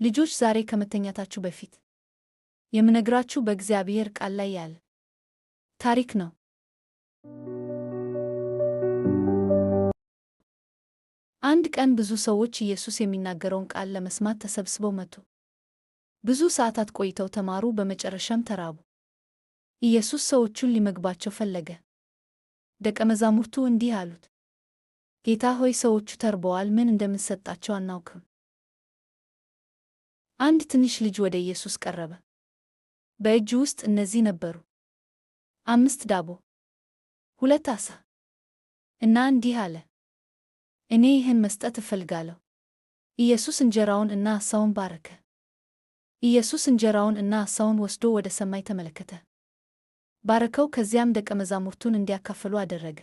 ልጆች ዛሬ ከመተኛታችሁ በፊት የምነግራችሁ በእግዚአብሔር ቃል ላይ ያለ ታሪክ ነው። አንድ ቀን ብዙ ሰዎች ኢየሱስ የሚናገረውን ቃል ለመስማት ተሰብስበው መጡ። ብዙ ሰዓታት ቆይተው ተማሩ፣ በመጨረሻም ተራቡ። ኢየሱስ ሰዎቹን ሊመግባቸው ፈለገ። ደቀ መዛሙርቱ እንዲህ አሉት፣ ጌታ ሆይ፣ ሰዎቹ ተርበዋል፣ ምን እንደምንሰጣቸው አናውቅም። አንድ ትንሽ ልጅ ወደ ኢየሱስ ቀረበ። በእጁ ውስጥ እነዚህ ነበሩ: 5 ዳቦ፣ 2 ዓሣ እና እንዲህ አለ፣ እኔ ይህን መስጠት እፈልጋለሁ። ኢየሱስ እንጀራውን እና ዓሣውን ባረከ። ኢየሱስ እንጀራውን እና ዓሣውን ወስዶ ወደ ሰማይ ተመለከተ፣ ባረከው። ከዚያም ደቀ መዛሙርቱን እንዲያካፍሉ አደረገ።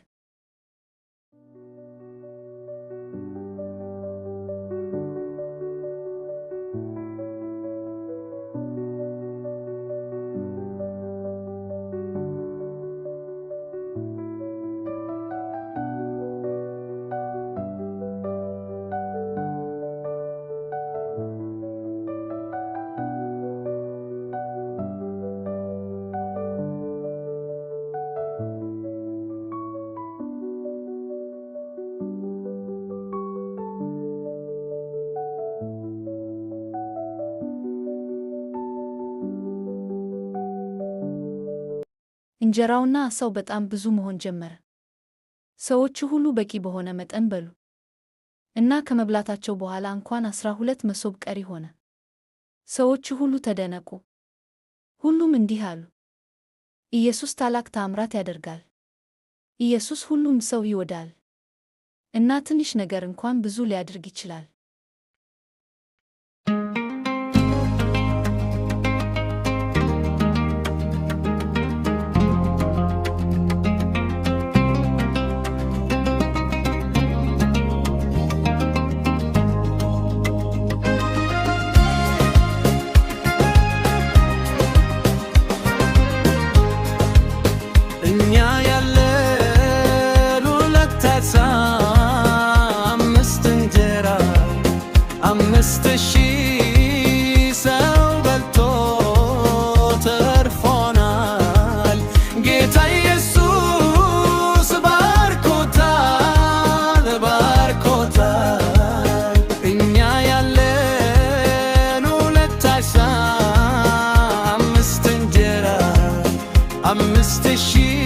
እንጀራውና ዓሣው በጣም ብዙ መሆን ጀመረ። ሰዎቹ ሁሉ በቂ በሆነ መጠን በሉ እና ከመብላታቸው በኋላ እንኳን 12 መሶብ ቀሪ ሆነ። ሰዎቹ ሁሉ ተደነቁ። ሁሉም እንዲህ አሉ፣ ኢየሱስ ታላቅ ተአምራት ያደርጋል። ኢየሱስ ሁሉም ሰው ይወዳል እና ትንሽ ነገር እንኳን ብዙ ሊያደርግ ይችላል። አምስት ሺህ ሰው በልቶ ተርፎናል። ጌታ ኢየሱስ ባርኮታል፣ ባርኮታል። እኛ ያለን 2 ዓሣ 5 እንጀራ 5 ሺህ